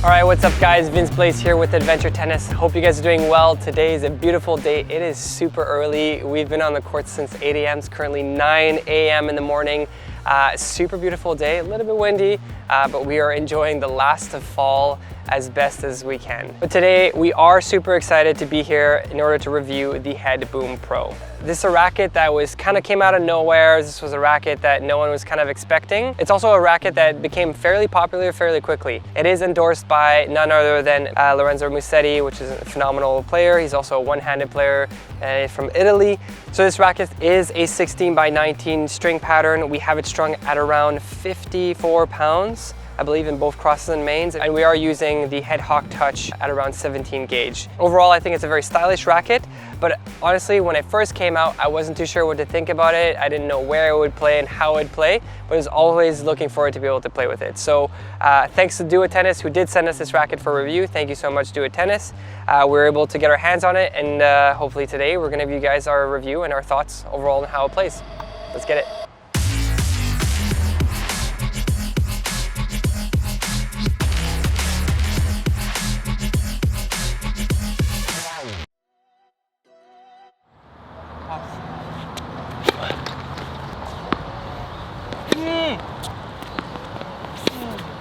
All right, what's up guys? Vince Blaze here with Adventure Tennis. Hope you guys are doing well. Today is a beautiful day. It is super early. We've been on the court since 8 a.m. It's currently 9 a.m. in the morning. Super beautiful day, a little bit windy, but we are enjoying the last of fall as best as we can. But today we are super excited to be here in order to review the Head Boom Pro. This is a racket that kind of came out of nowhere. This was a racket that no one was kind of expecting. It's also a racket that became fairly popular fairly quickly. It is endorsed by none other than Lorenzo Musetti, which is a phenomenal player. He's also a one-handed player from Italy. So this racket is a 16 by 19 string pattern. We have it strung at around 54 pounds. I believe in both crosses and mains, and we are using the Head Hawk Touch at around 17 gauge. Overall, I think it's a very stylish racket, but honestly, when it first came out, I wasn't too sure what to think about it. I didn't know where it would play and how it would play, but I was always looking forward to be able to play with it. So thanks to Do It Tennis, who did send us this racket for review. Thank you so much, Do It Tennis. We were able to get our hands on it, and hopefully today we're gonna give you guys our review and our thoughts overall on how it plays. Let's get it.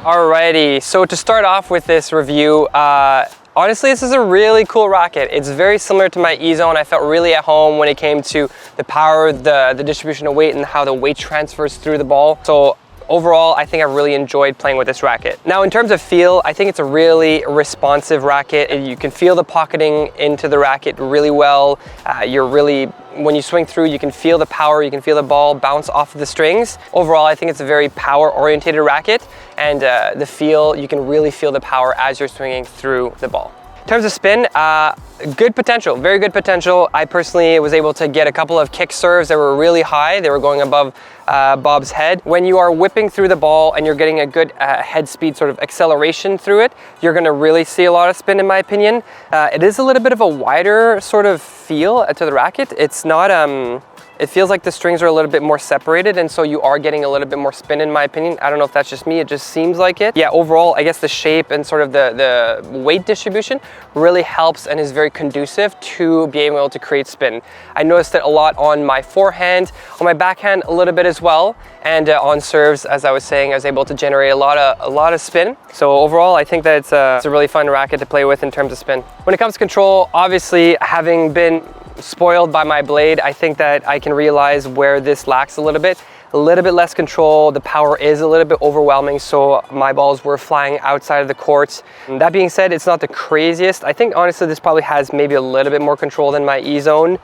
Alrighty, so to start off with this review, honestly, this is a really cool racket. It's very similar to my E-Zone. I felt really at home when it came to the power, the distribution of weight, and how the weight transfers through the ball. So overall, I think I've really enjoyed playing with this racket. Now, in terms of feel, I think it's a really responsive racket. You can feel the pocketing into the racket really well. When you swing through, you can feel the power, you can feel the ball bounce off of the strings. Overall, I think it's a very power-oriented racket, and the feel, you can really feel the power as you're swinging through the ball. In terms of spin, good potential, very good potential. I personally was able to get a couple of kick serves that were really high. They were going above Bob's head. When you are whipping through the ball and you're getting a good head speed sort of acceleration through it, you're gonna really see a lot of spin in my opinion. It is a little bit of a wider sort of feel to the racket. It's not, it feels like the strings are a little bit more separated, and so you are getting a little bit more spin in my opinion. I don't know if that's just me, it just seems like it. Yeah, overall, I guess the shape and sort of the weight distribution really helps and is very conducive to being able to create spin. I noticed it a lot on my forehand, on my backhand a little bit as well, and on serves, as I was saying, I was able to generate a lot of spin. So overall, I think that it's a really fun racket to play with in terms of spin. When it comes to control, obviously, having been spoiled by my blade, I think that I can realize where this lacks a little bit less control. The power is a little bit overwhelming, so my balls were flying outside of the court. That being said, it's not the craziest. I think honestly this probably has maybe a little bit more control than my E-Zone,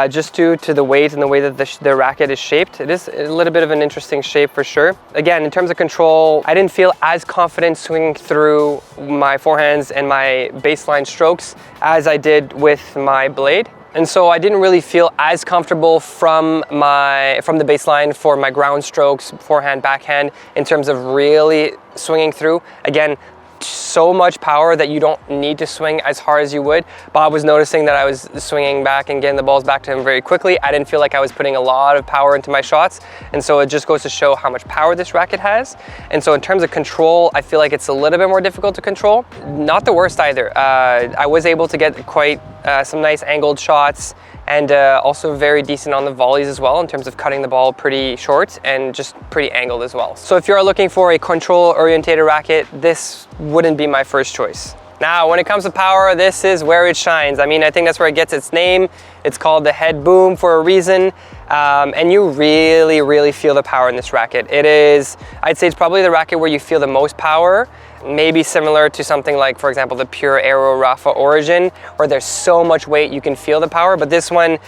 just due to the weight and the way that the racket is shaped. It is a little bit of an interesting shape for sure. Again, in terms of control, I didn't feel as confident swinging through my forehands and my baseline strokes as I did with my blade. And so I didn't really feel as comfortable from the baseline for my ground strokes, forehand, backhand, in terms of really swinging through. Again, so much power that you don't need to swing as hard as you would. Bob was noticing that I was swinging back and getting the balls back to him very quickly. I didn't feel like I was putting a lot of power into my shots, and so it just goes to show how much power this racket has. And so in terms of control, I feel like it's a little bit more difficult to control. Not the worst either. I was able to get quite some nice angled shots, and also very decent on the volleys as well in terms of cutting the ball pretty short and just pretty angled as well. So if you're looking for a control-oriented racket, this wouldn't be my first choice. Now, when it comes to power, this is where it shines. I mean, I think that's where it gets its name. It's called the Head Boom for a reason, and you really feel the power in this racket. It is, I'd say it's probably the racket where you feel the most power. Maybe similar to something like, for example, the Pure Aero Rafa Origin, where there's so much weight you can feel the power. But this one,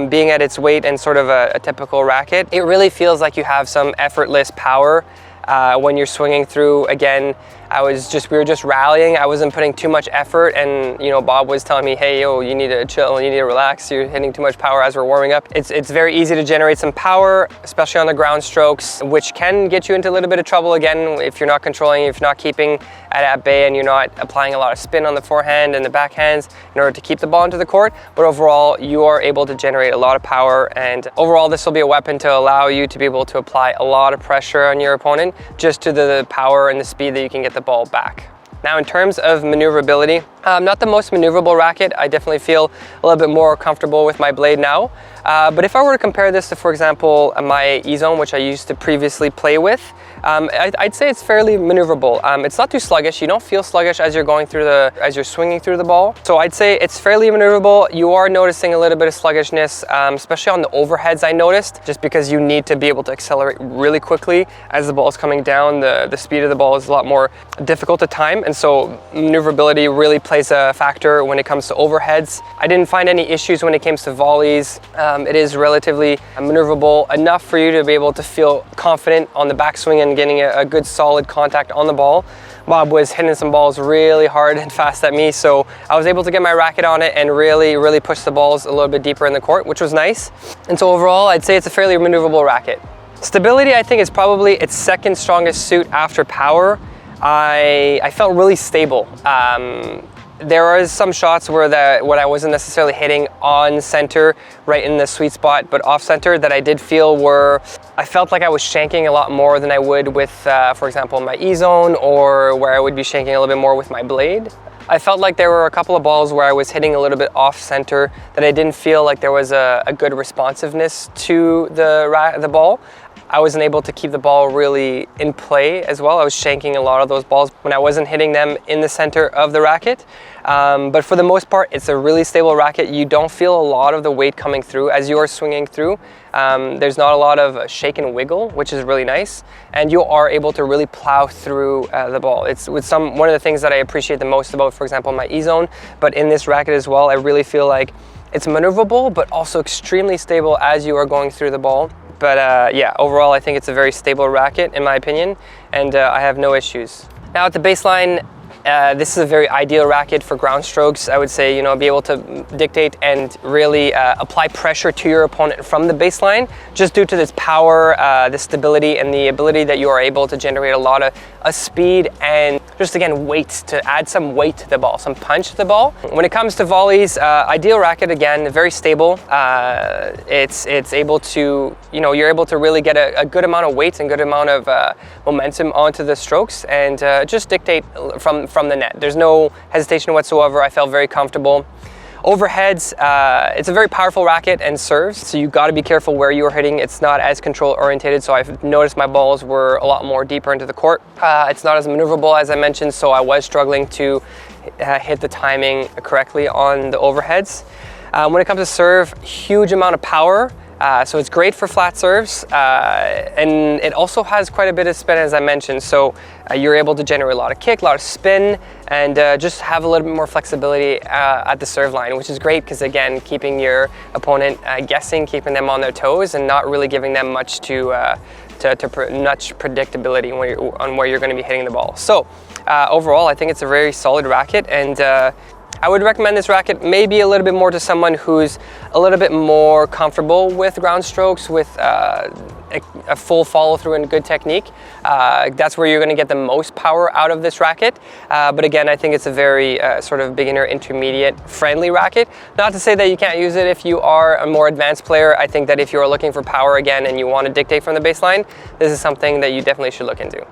being at its weight and sort of a typical racket, it really feels like you have some effortless power when you're swinging through. Again, we were just rallying. I wasn't putting too much effort, and you know, Bob was telling me, hey, yo, you need to chill, you need to relax, you're hitting too much power as we're warming up. It's very easy to generate some power, especially on the ground strokes, which can get you into a little bit of trouble again if you're not controlling, if you're not keeping at bay and you're not applying a lot of spin on the forehand and the backhands in order to keep the ball into the court. But overall, you are able to generate a lot of power, and overall this will be a weapon to allow you to be able to apply a lot of pressure on your opponent just to the power and the speed that you can get the ball back. Now in terms of maneuverability, not the most maneuverable racket. I definitely feel a little bit more comfortable with my blade now. But if I were to compare this to, for example, my E-Zone, which I used to previously play with, I'd say it's fairly maneuverable. It's not too sluggish. You don't feel sluggish as you're swinging through the ball. So I'd say it's fairly maneuverable. You are noticing a little bit of sluggishness, especially on the overheads, I noticed, just because you need to be able to accelerate really quickly as the ball is coming down. The speed of the ball is a lot more difficult to time, and so maneuverability really plays a factor when it comes to overheads. I didn't find any issues when it comes to volleys. It is relatively maneuverable enough for you to be able to feel confident on the backswing and getting a good solid contact on the ball. Bob was hitting some balls really hard and fast at me, so I was able to get my racket on it and really push the balls a little bit deeper in the court, which was nice. And so overall, I'd say it's a fairly maneuverable racket. Stability, I think, is probably its second strongest suit after power. I felt really stable. There was some shots where I wasn't necessarily hitting on center, right in the sweet spot, but off center, that I did feel I felt like I was shanking a lot more than I would with, for example, my E-Zone, or where I would be shanking a little bit more with my blade. I felt like there were a couple of balls where I was hitting a little bit off center that I didn't feel like there was a good responsiveness to the ball. I wasn't able to keep the ball really in play as well. I was shanking a lot of those balls when I wasn't hitting them in the center of the racket. But for the most part, it's a really stable racket. You don't feel a lot of the weight coming through as you are swinging through. There's not a lot of shake and wiggle, which is really nice. And you are able to really plow through the ball. It's one of the things that I appreciate the most about, for example, my E-Zone, but in this racket as well, I really feel like it's maneuverable, but also extremely stable as you are going through the ball. But yeah, overall, I think it's a very stable racket in my opinion, and I have no issues. Now at the baseline, this is a very ideal racket for ground strokes. I would say, you know, be able to dictate and really apply pressure to your opponent from the baseline, just due to this power, this stability, and the ability that you are able to generate a lot of speed and just, again, weight, to add some weight to the ball, some punch to the ball. When it comes to volleys, ideal racket, again, very stable. It's able to, you know, you're able to really get a good amount of weight and good amount of momentum onto the strokes, and just dictate from the net. There's no hesitation whatsoever. I felt very comfortable. Overheads, it's a very powerful racket and serves, so you got to be careful where you're hitting. It's not as control orientated, so I've noticed my balls were a lot more deeper into the court. It's not as maneuverable as I mentioned, so I was struggling to hit the timing correctly on the overheads. When it comes to serve, huge amount of power. So it's great for flat serves, and it also has quite a bit of spin, as I mentioned, so you're able to generate a lot of kick, a lot of spin, and just have a little bit more flexibility at the serve line, which is great because, again, keeping your opponent guessing, keeping them on their toes, and not really giving them much predictability on where you're going to be hitting the ball. So overall, I think it's a very solid racket, and I would recommend this racket maybe a little bit more to someone who's a little bit more comfortable with ground strokes, with a full follow through and good technique. That's where you're going to get the most power out of this racket. But again, I think it's a very sort of beginner intermediate friendly racket. Not to say that you can't use it if you are a more advanced player. I think that if you're looking for power again and you want to dictate from the baseline, this is something that you definitely should look into.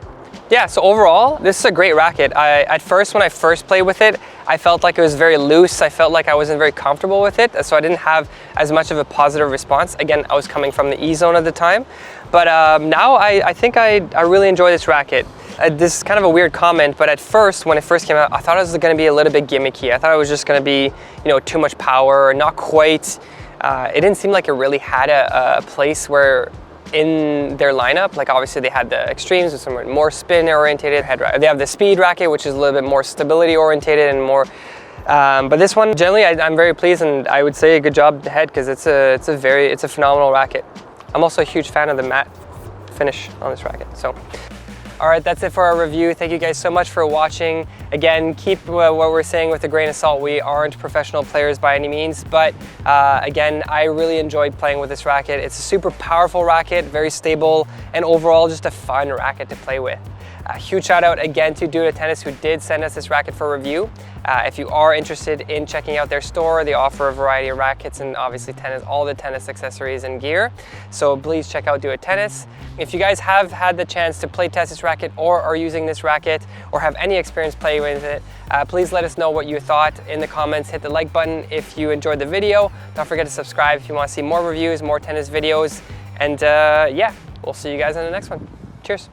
Yeah, so overall, this is a great racket. At first, when I first played with it, I felt like it was very loose. I felt like I wasn't very comfortable with it, so I didn't have as much of a positive response. Again, I was coming from the E-Zone at the time. But now I think I really enjoy this racket. This is kind of a weird comment, but at first, when it first came out, I thought it was going to be a little bit gimmicky. I thought it was just going to be, you know, too much power, not quite. It didn't seem like it really had a place where in their lineup. Like, obviously they had the extremes with some more spin orientated. They have the speed racket, which is a little bit more stability orientated and more. But this one, generally, I'm very pleased, and I would say a good job ahead because it's a phenomenal racket. I'm also a huge fan of the matte finish on this racket. So, all right, that's it for our review. Thank you guys so much for watching. Again, keep what we're saying with a grain of salt. We aren't professional players by any means, but again, I really enjoyed playing with this racket. It's a super powerful racket, very stable, and overall just a fun racket to play with. A huge shout out again to Do It Tennis, who did send us this racket for review. If you are interested in checking out their store, they offer a variety of rackets and obviously tennis, all the tennis accessories and gear. So please check out Do It Tennis. If you guys have had the chance to play test this racket or are using this racket or have any experience playing with it, please let us know what you thought in the comments. Hit the like button if you enjoyed the video. Don't forget to subscribe if you want to see more reviews, more tennis videos. And yeah, we'll see you guys in the next one. Cheers.